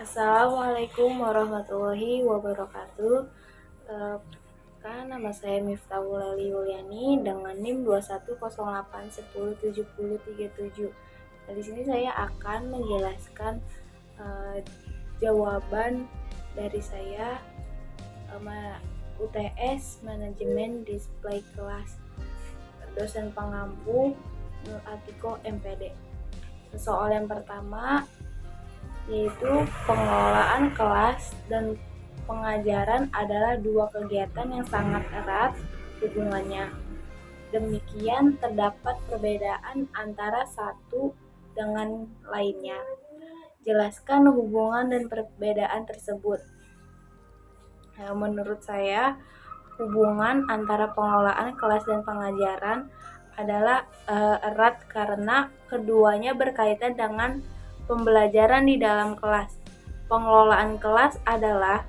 Assalamualaikum warahmatullahi wabarakatuh. Eh, Nama saya Miftahul Leli Yuliani dengan NIM 2108107037. Nah, di sini saya akan menjelaskan jawaban dari saya UTS Manajemen Display Kelas, dosen pengampu Nur Atiko MPD. Soal yang pertama yaitu pengelolaan kelas dan pengajaran adalah dua kegiatan yang sangat erat hubungannya. Demikian terdapat perbedaan antara satu dengan lainnya. Jelaskan hubungan dan perbedaan tersebut. Menurut saya, hubungan antara pengelolaan kelas dan pengajaran adalah erat karena keduanya berkaitan dengan pembelajaran di dalam kelas. Pengelolaan kelas adalah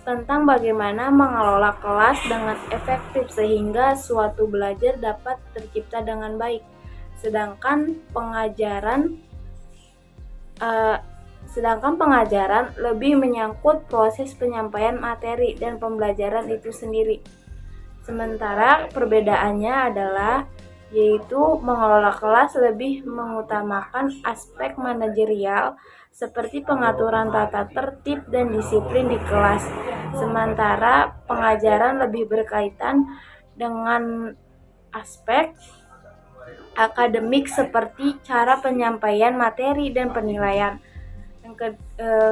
tentang bagaimana mengelola kelas dengan efektif sehingga suatu belajar dapat tercipta dengan baik. Sedangkan pengajaran lebih menyangkut proses penyampaian materi dan pembelajaran itu sendiri. Sementara perbedaannya adalah yaitu mengelola kelas lebih mengutamakan aspek manajerial seperti pengaturan tata tertib dan disiplin di kelas. Sementara pengajaran lebih berkaitan dengan aspek akademik seperti cara penyampaian materi dan penilaian. Yang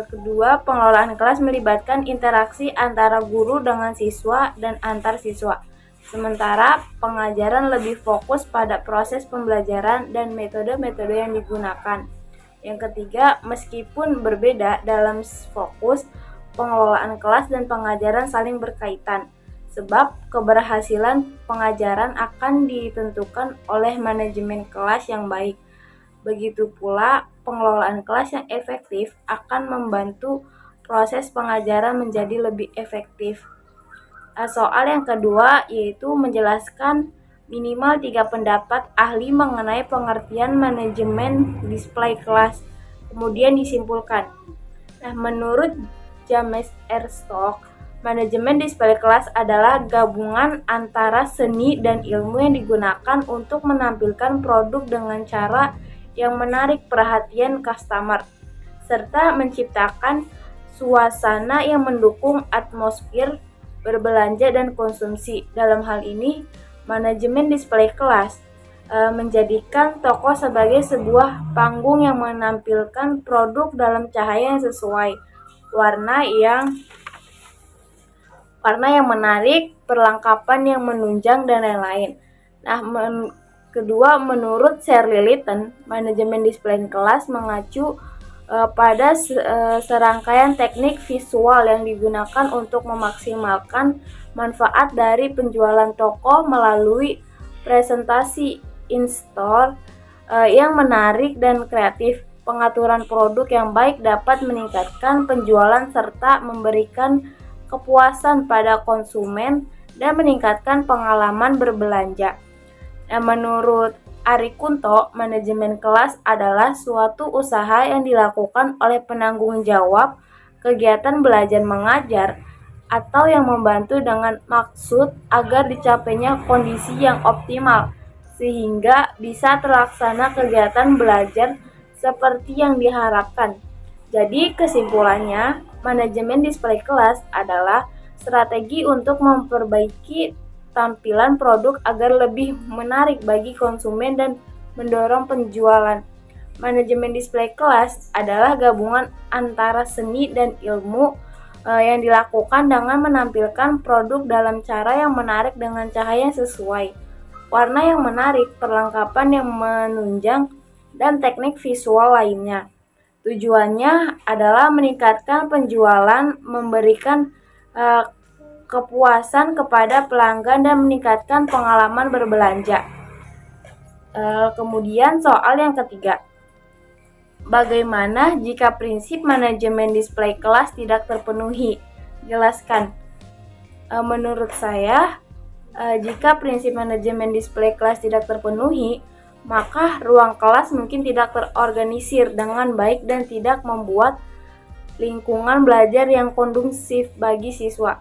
kedua, pengelolaan kelas melibatkan interaksi antara guru dengan siswa dan antar siswa. Sementara pengajaran lebih fokus pada proses pembelajaran dan metode-metode yang digunakan. Yang ketiga, meskipun berbeda dalam fokus, pengelolaan kelas dan pengajaran saling berkaitan. Sebab keberhasilan pengajaran akan ditentukan oleh manajemen kelas yang baik. Begitu pula, pengelolaan kelas yang efektif akan membantu proses pengajaran menjadi lebih efektif. Soal yang kedua yaitu menjelaskan minimal 3 pendapat ahli mengenai pengertian manajemen display kelas. Kemudian disimpulkan. Menurut James R. Stock, manajemen display kelas adalah gabungan antara seni dan ilmu yang digunakan untuk menampilkan produk dengan cara yang menarik perhatian customer, serta menciptakan suasana yang mendukung atmosfer berbelanja dan konsumsi. Dalam hal ini, manajemen display kelas menjadikan toko sebagai sebuah panggung yang menampilkan produk dalam cahaya yang sesuai, warna yang menarik, perlengkapan yang menunjang, dan lain-lain. Kedua, menurut Shirley Litton, manajemen display kelas mengacu pada serangkaian teknik visual yang digunakan untuk memaksimalkan manfaat dari penjualan toko melalui presentasi in-store yang menarik dan kreatif. Pengaturan produk yang baik dapat meningkatkan penjualan serta memberikan kepuasan pada konsumen dan meningkatkan pengalaman berbelanja. Menurut Ari Kunto, manajemen kelas adalah suatu usaha yang dilakukan oleh penanggung jawab kegiatan belajar mengajar atau yang membantu dengan maksud agar dicapainya kondisi yang optimal sehingga bisa terlaksana kegiatan belajar seperti yang diharapkan. Jadi kesimpulannya, manajemen display kelas adalah strategi untuk memperbaiki tampilan produk agar lebih menarik bagi konsumen dan mendorong penjualan. Manajemen display kelas adalah gabungan antara seni dan ilmu yang dilakukan dengan menampilkan produk dalam cara yang menarik dengan cahaya yang sesuai, warna yang menarik, perlengkapan yang menunjang, dan teknik visual lainnya. Tujuannya adalah meningkatkan penjualan, memberikan kepuasan kepada pelanggan dan meningkatkan pengalaman berbelanja. Kemudian soal yang ketiga, bagaimana jika prinsip manajemen display kelas tidak terpenuhi? Jelaskan. Menurut saya, jika prinsip manajemen display kelas tidak terpenuhi, maka ruang kelas mungkin tidak terorganisir dengan baik dan tidak membuat lingkungan belajar yang kondusif bagi siswa.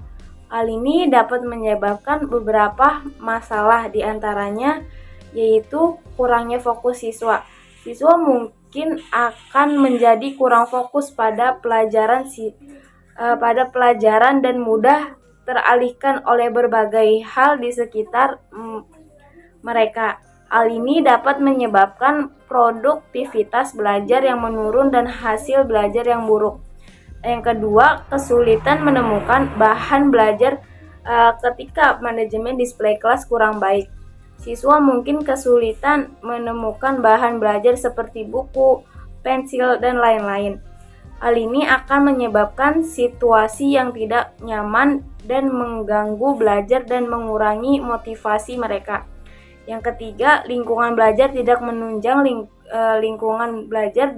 Hal ini dapat menyebabkan beberapa masalah, diantaranya yaitu kurangnya fokus siswa. Siswa mungkin akan menjadi kurang fokus pada pelajaran dan mudah teralihkan oleh berbagai hal di sekitar mereka. Hal ini dapat menyebabkan produktivitas belajar yang menurun dan hasil belajar yang buruk. Yang kedua, kesulitan menemukan bahan belajar ketika manajemen display kelas kurang baik. Siswa mungkin kesulitan menemukan bahan belajar seperti buku, pensil, dan lain-lain. Hal ini akan menyebabkan situasi yang tidak nyaman dan mengganggu belajar dan mengurangi motivasi mereka. Yang ketiga, lingkungan belajar tidak menunjang lingkungan belajar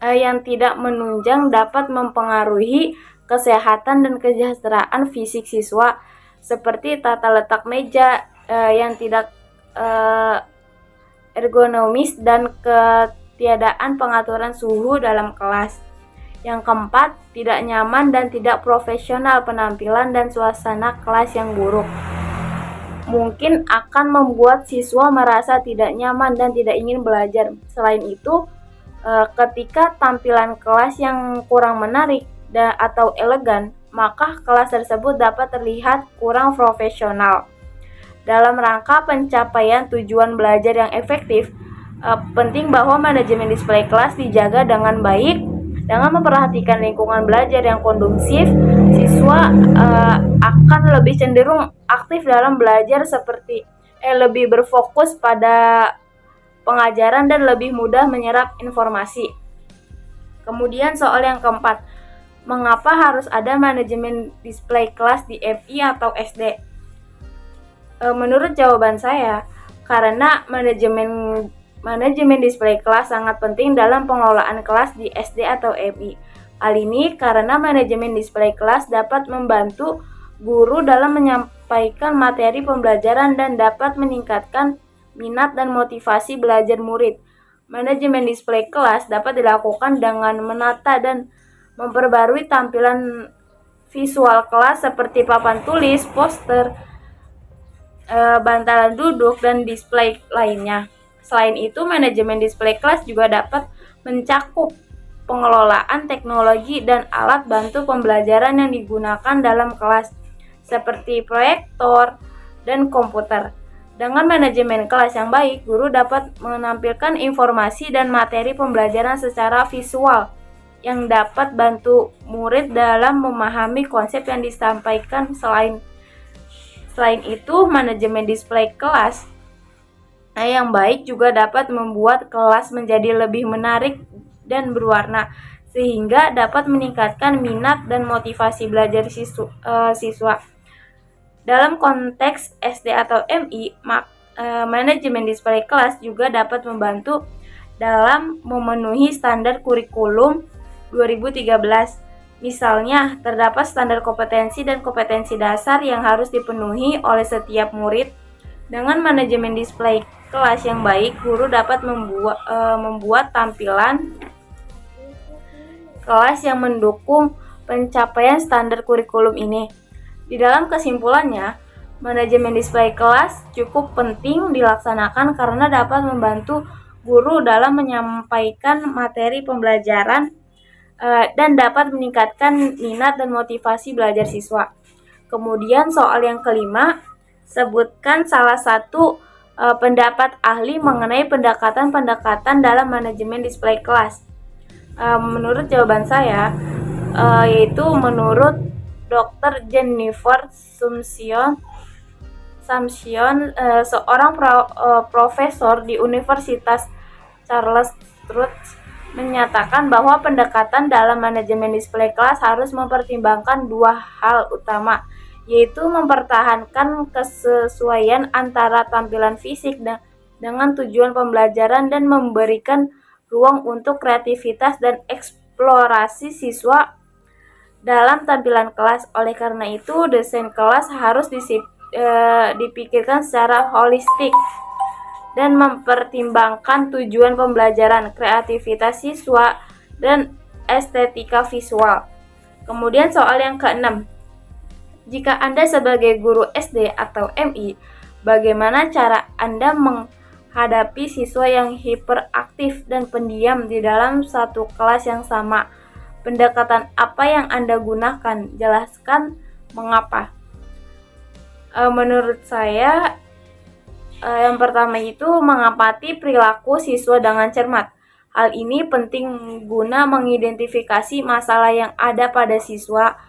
yang tidak menunjang dapat mempengaruhi kesehatan dan kesejahteraan fisik siswa, seperti tata letak meja yang tidak ergonomis dan ketiadaan pengaturan suhu dalam kelas. Yang keempat, tidak nyaman dan tidak profesional penampilan dan suasana kelas yang buruk mungkin akan membuat siswa merasa tidak nyaman dan tidak ingin belajar. Selain itu, ketika tampilan kelas yang kurang menarik atau elegan, maka kelas tersebut dapat terlihat kurang profesional. Dalam rangka pencapaian tujuan belajar yang efektif, penting bahwa manajemen display kelas dijaga dengan baik. Dengan memperhatikan lingkungan belajar yang kondusif, siswa akan lebih cenderung aktif dalam belajar lebih berfokus pada pengajaran dan lebih mudah menyerap informasi. Kemudian soal yang keempat, mengapa harus ada manajemen display kelas di MI atau SD? Menurut jawaban saya, karena manajemen display kelas sangat penting dalam pengelolaan kelas di SD atau MI. Hal ini karena manajemen display kelas dapat membantu guru dalam menyampaikan materi pembelajaran dan dapat meningkatkan minat dan motivasi belajar murid. Manajemen display kelas dapat dilakukan dengan menata dan memperbarui tampilan visual kelas seperti papan tulis, poster, bantalan duduk, dan display lainnya. Selain itu, manajemen display kelas juga dapat mencakup pengelolaan teknologi dan alat bantu pembelajaran yang digunakan dalam kelas, seperti proyektor dan komputer. Dengan manajemen kelas yang baik, guru dapat menampilkan informasi dan materi pembelajaran secara visual yang dapat bantu murid dalam memahami konsep yang disampaikan. Selain itu, manajemen display kelas yang baik juga dapat membuat kelas menjadi lebih menarik dan berwarna, sehingga dapat meningkatkan minat dan motivasi belajar siswa. Dalam konteks SD atau MI, manajemen display kelas juga dapat membantu dalam memenuhi standar kurikulum 2013. Misalnya, terdapat standar kompetensi dan kompetensi dasar yang harus dipenuhi oleh setiap murid. Dengan manajemen display kelas yang baik, guru dapat membuat tampilan kelas yang mendukung pencapaian standar kurikulum ini. Di dalam kesimpulannya, manajemen display kelas cukup penting dilaksanakan karena dapat membantu guru dalam menyampaikan materi pembelajaran dan dapat meningkatkan minat dan motivasi belajar siswa. Kemudian soal yang kelima, sebutkan salah satu pendapat ahli mengenai pendekatan-pendekatan dalam manajemen display kelas. Menurut jawaban saya, yaitu menurut Dr. Jennifer Samsion, seorang profesor di Universitas Charles Sturt, menyatakan bahwa pendekatan dalam manajemen display kelas harus mempertimbangkan dua hal utama, yaitu mempertahankan kesesuaian antara tampilan fisik dengan tujuan pembelajaran dan memberikan ruang untuk kreativitas dan eksplorasi siswa dalam tampilan kelas. Oleh karena itu, desain kelas harus dipikirkan secara holistik dan mempertimbangkan tujuan pembelajaran, kreativitas siswa, dan estetika visual. Kemudian soal yang keenam, jika Anda sebagai guru SD atau MI, bagaimana cara Anda menghadapi siswa yang hiperaktif dan pendiam di dalam satu kelas yang sama? Pendekatan apa yang Anda gunakan? Jelaskan mengapa. Menurut saya, yang pertama itu mengamati perilaku siswa dengan cermat. Hal ini penting guna mengidentifikasi masalah yang ada pada siswa.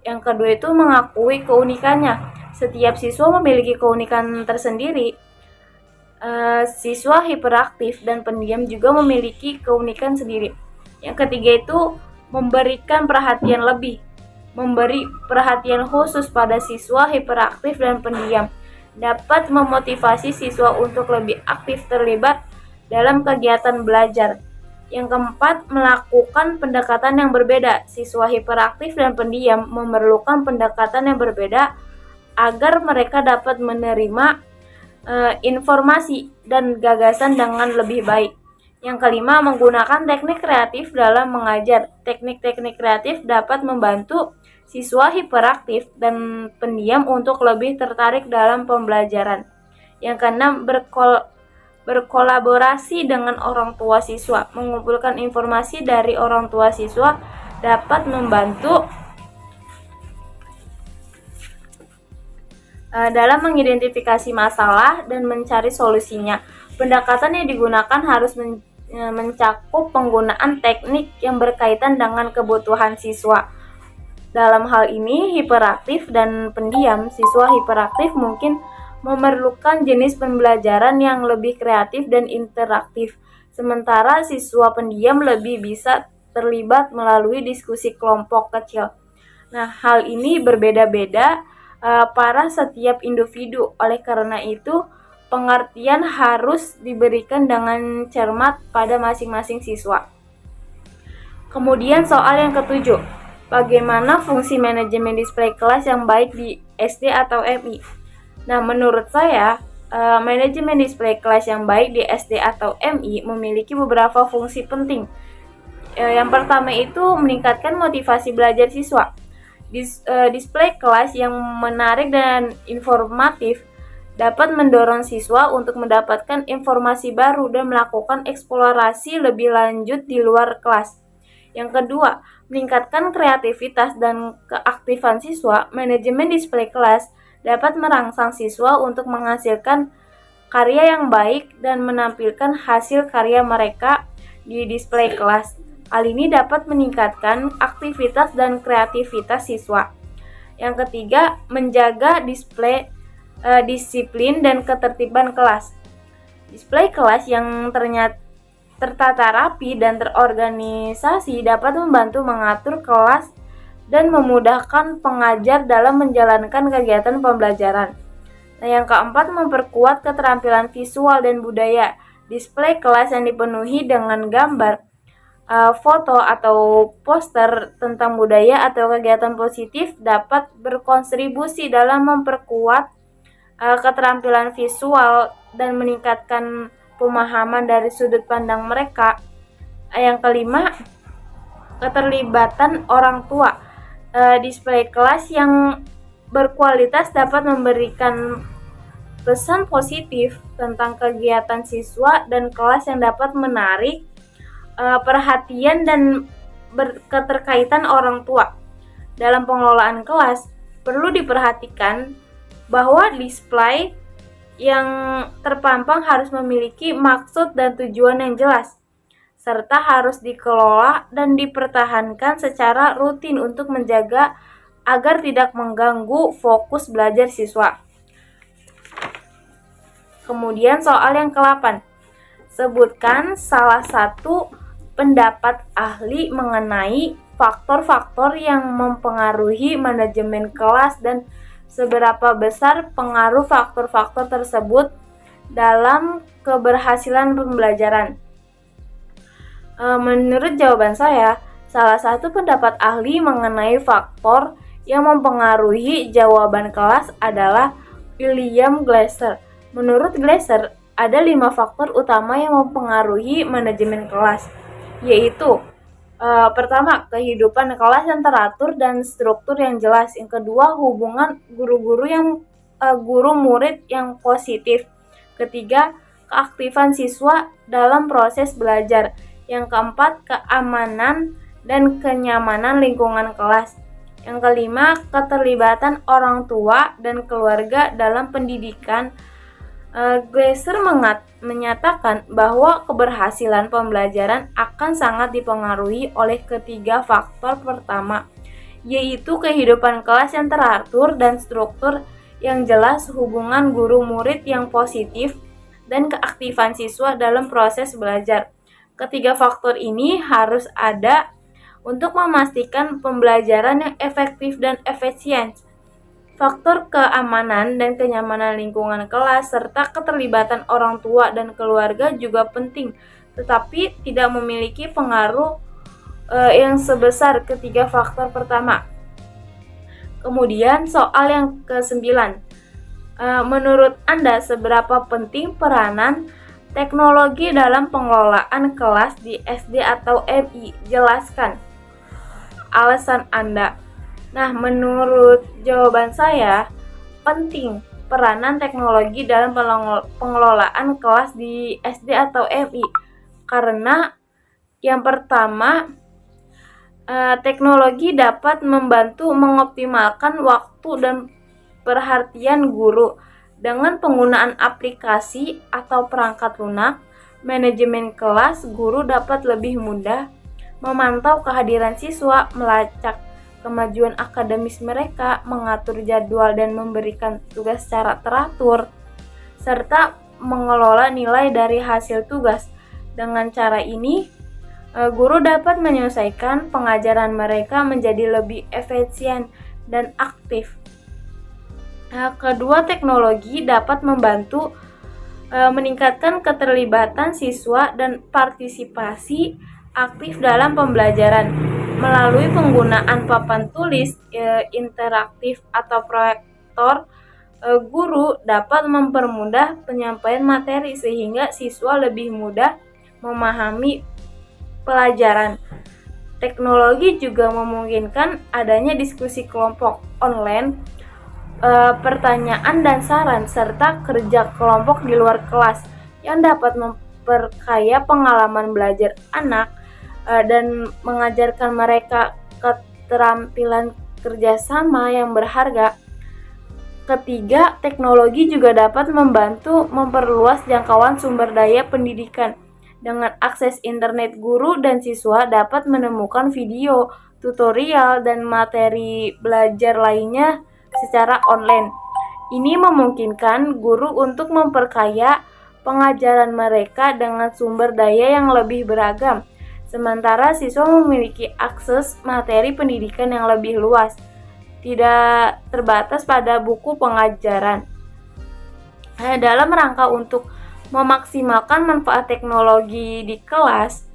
Yang kedua itu mengakui keunikannya. Setiap siswa memiliki keunikan tersendiri. Siswa hiperaktif dan pendiam juga memiliki keunikan sendiri. Yang ketiga itu memberikan perhatian lebih. Memberi perhatian khusus pada siswa hiperaktif dan pendiam dapat memotivasi siswa untuk lebih aktif terlibat dalam kegiatan belajar. Yang keempat, melakukan pendekatan yang berbeda. Siswa hiperaktif dan pendiam memerlukan pendekatan yang berbeda agar mereka dapat menerima informasi dan gagasan dengan lebih baik. Yang kelima, menggunakan teknik kreatif dalam mengajar. Teknik-teknik kreatif dapat membantu siswa hiperaktif dan pendiam untuk lebih tertarik dalam pembelajaran. Yang keenam, berkolaborasi dengan orang tua siswa. Mengumpulkan informasi dari orang tua siswa dapat membantu dalam mengidentifikasi masalah dan mencari solusinya. Pendekatan yang digunakan harus mencakup penggunaan teknik yang berkaitan dengan kebutuhan siswa. Dalam hal ini, hiperaktif dan pendiam, siswa hiperaktif mungkin memerlukan jenis pembelajaran yang lebih kreatif dan interaktif, sementara siswa pendiam lebih bisa terlibat melalui diskusi kelompok kecil. Nah, hal ini berbeda-beda pada setiap individu. Oleh karena itu, pengertian harus diberikan dengan cermat pada masing-masing siswa. Kemudian soal yang ketujuh, bagaimana fungsi manajemen display kelas yang baik di SD atau MI? Nah, menurut saya, manajemen display kelas yang baik di SD atau MI memiliki beberapa fungsi penting. Yang pertama itu meningkatkan motivasi belajar siswa. Display kelas yang menarik dan informatif dapat mendorong siswa untuk mendapatkan informasi baru dan melakukan eksplorasi lebih lanjut di luar kelas. Yang kedua, meningkatkan kreativitas dan keaktifan siswa. Manajemen display kelas dapat merangsang siswa untuk menghasilkan karya yang baik dan menampilkan hasil karya mereka di display kelas. Hal ini dapat meningkatkan aktivitas dan kreativitas siswa. Yang ketiga, menjaga disiplin dan ketertiban kelas. Display kelas yang tertata rapi dan terorganisasi dapat membantu mengatur kelas dan memudahkan pengajar dalam menjalankan kegiatan pembelajaran. Nah, yang keempat, memperkuat keterampilan visual dan budaya. Display kelas yang dipenuhi dengan gambar, foto atau poster tentang budaya atau kegiatan positif dapat berkontribusi dalam memperkuat keterampilan visual dan meningkatkan pemahaman dari sudut pandang mereka. Yang kelima, keterlibatan orang tua. Display kelas yang berkualitas dapat memberikan pesan positif tentang kegiatan siswa dan kelas yang dapat menarik perhatian dan keterkaitan orang tua. Dalam pengelolaan kelas, perlu diperhatikan bahwa display yang terpampang harus memiliki maksud dan tujuan yang jelas, serta harus dikelola dan dipertahankan secara rutin untuk menjaga agar tidak mengganggu fokus belajar siswa. Kemudian soal yang ke-8, sebutkan salah satu pendapat ahli mengenai faktor-faktor yang mempengaruhi manajemen kelas dan seberapa besar pengaruh faktor-faktor tersebut dalam keberhasilan pembelajaran. Menurut jawaban saya, salah satu pendapat ahli mengenai faktor yang mempengaruhi jawaban kelas adalah William Glasser. Menurut Glasser, ada 5 faktor utama yang mempengaruhi manajemen kelas, yaitu Pertama, kehidupan kelas yang teratur dan struktur yang jelas. Yang kedua, hubungan guru murid yang positif. Ketiga, keaktifan siswa dalam proses belajar. Yang keempat, keamanan dan kenyamanan lingkungan kelas. Yang kelima, keterlibatan orang tua dan keluarga dalam pendidikan. Glaser menyatakan bahwa keberhasilan pembelajaran akan sangat dipengaruhi oleh ketiga faktor pertama, yaitu kehidupan kelas yang teratur dan struktur yang jelas, hubungan guru murid yang positif, dan keaktifan siswa dalam proses belajar. Ketiga faktor ini harus ada untuk memastikan pembelajaran yang efektif dan efisien. Faktor keamanan dan kenyamanan lingkungan kelas serta keterlibatan orang tua dan keluarga juga penting, tetapi tidak memiliki pengaruh yang sebesar ketiga faktor pertama. Kemudian soal yang ke-9. Menurut Anda seberapa penting peranan teknologi dalam pengelolaan kelas di SD atau MI? Jelaskan alasan Anda. Nah, menurut jawaban saya, penting peranan teknologi dalam pengelolaan kelas di SD atau MI. Karena yang pertama, teknologi dapat membantu mengoptimalkan waktu dan perhatian guru. Dengan penggunaan aplikasi atau perangkat lunak, manajemen kelas, guru dapat lebih mudah memantau kehadiran siswa, melacak kemajuan akademis mereka, mengatur jadwal dan memberikan tugas secara teratur, serta mengelola nilai dari hasil tugas. Dengan cara ini, guru dapat menyelesaikan pengajaran mereka menjadi lebih efisien dan aktif. Kedua, teknologi dapat membantu meningkatkan keterlibatan siswa dan partisipasi aktif dalam pembelajaran. Melalui penggunaan papan tulis interaktif atau proyektor, guru dapat mempermudah penyampaian materi sehingga siswa lebih mudah memahami pelajaran. Teknologi juga memungkinkan adanya diskusi kelompok online, pertanyaan dan saran, serta kerja kelompok di luar kelas yang dapat memperkaya pengalaman belajar anak dan mengajarkan mereka keterampilan kerjasama yang berharga. Ketiga, teknologi juga dapat membantu memperluas jangkauan sumber daya pendidikan. Dengan akses internet, guru dan siswa dapat menemukan video, tutorial, dan materi belajar lainnya secara online. Ini memungkinkan guru untuk memperkaya pengajaran mereka dengan sumber daya yang lebih beragam. Sementara siswa memiliki akses materi pendidikan yang lebih luas, tidak terbatas pada buku pengajaran. Dalam rangka untuk memaksimalkan manfaat teknologi di kelas,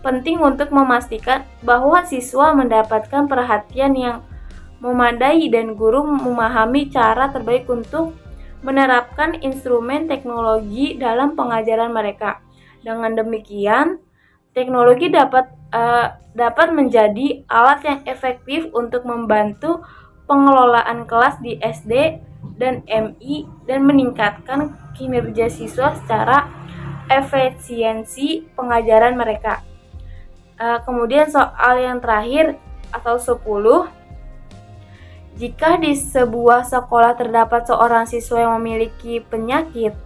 penting untuk memastikan bahwa siswa mendapatkan perhatian yang memadai dan guru memahami cara terbaik untuk menerapkan instrumen teknologi dalam pengajaran mereka. Dengan demikian, teknologi dapat menjadi alat yang efektif untuk membantu pengelolaan kelas di SD dan MI dan meningkatkan kinerja siswa secara efisiensi pengajaran mereka. Kemudian soal yang terakhir atau 10. Jika di sebuah sekolah terdapat seorang siswa yang memiliki penyakit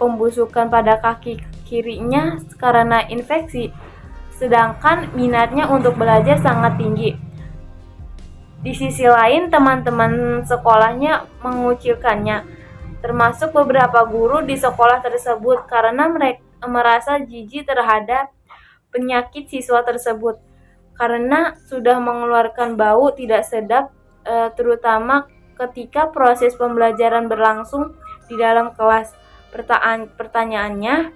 pembusukan pada kaki kirinya karena infeksi, sedangkan minatnya untuk belajar sangat tinggi. Di sisi lain, teman-teman sekolahnya mengucilkannya, termasuk beberapa guru di sekolah tersebut karena mereka merasa jijik terhadap penyakit siswa tersebut karena sudah mengeluarkan bau tidak sedap, terutama ketika proses pembelajaran berlangsung di dalam kelas. Pertanyaannya,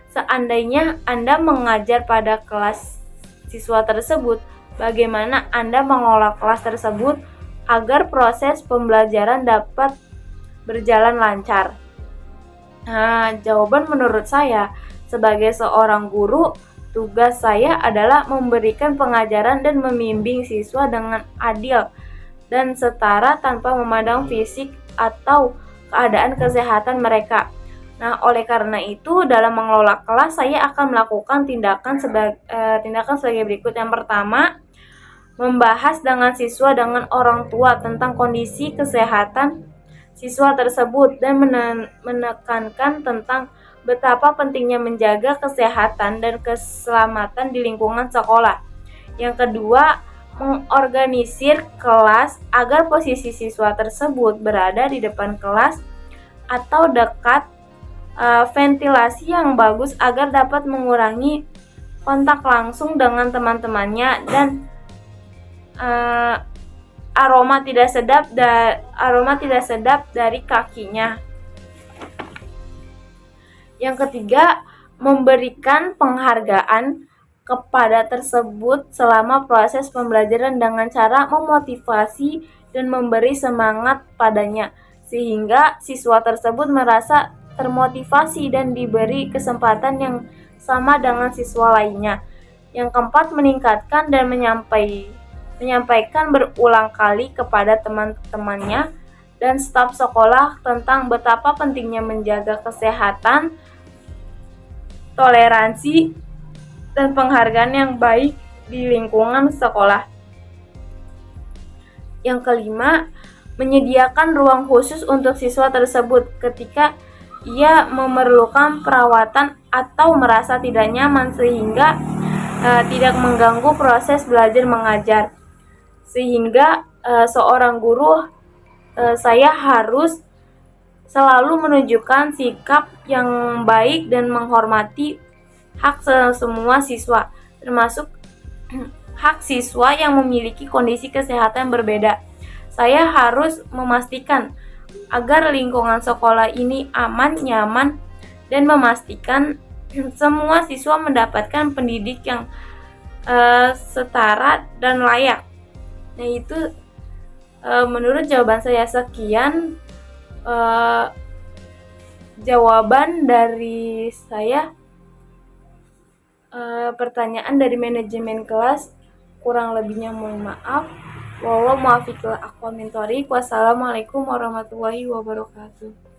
seandainya Anda mengajar pada kelas siswa tersebut, bagaimana Anda mengolah kelas tersebut agar proses pembelajaran dapat berjalan lancar? Jawaban menurut saya, sebagai seorang guru, tugas saya adalah memberikan pengajaran dan membimbing siswa dengan adil dan setara tanpa memandang fisik atau keadaan kesehatan mereka. Nah, oleh karena itu dalam mengelola kelas saya akan melakukan tindakan sebagai berikut. Yang pertama, membahas dengan siswa dengan orang tua tentang kondisi kesehatan siswa tersebut dan menekankan tentang betapa pentingnya menjaga kesehatan dan keselamatan di lingkungan sekolah. Yang kedua, mengorganisir kelas agar posisi siswa tersebut berada di depan kelas atau dekat ventilasi yang bagus agar dapat mengurangi kontak langsung dengan teman-temannya dan aroma tidak sedap dari kakinya. Yang ketiga, memberikan penghargaan kepada tersebut selama proses pembelajaran dengan cara memotivasi dan memberi semangat padanya, sehingga siswa tersebut merasa termotivasi dan diberi kesempatan yang sama dengan siswa lainnya. Yang keempat, meningkatkan dan menyampaikan berulang kali kepada teman-temannya dan staf sekolah tentang betapa pentingnya menjaga kesehatan, toleransi, dan penghargaan yang baik di lingkungan sekolah. Yang kelima, menyediakan ruang khusus untuk siswa tersebut ketika ia memerlukan perawatan atau merasa tidak nyaman sehingga tidak mengganggu proses belajar mengajar. Sehingga seorang guru saya harus selalu menunjukkan sikap yang baik dan menghormati hak semua siswa, termasuk hak siswa yang memiliki kondisi kesehatan berbeda. Saya harus memastikan agar lingkungan sekolah ini aman, nyaman, dan memastikan semua siswa mendapatkan pendidik yang setara dan layak. Nah, itu menurut jawaban saya. Sekian jawaban dari saya. Pertanyaan dari manajemen kelas, kurang lebihnya mohon maaf. Wassalamualaikum warahmatullahi wabarakatuh.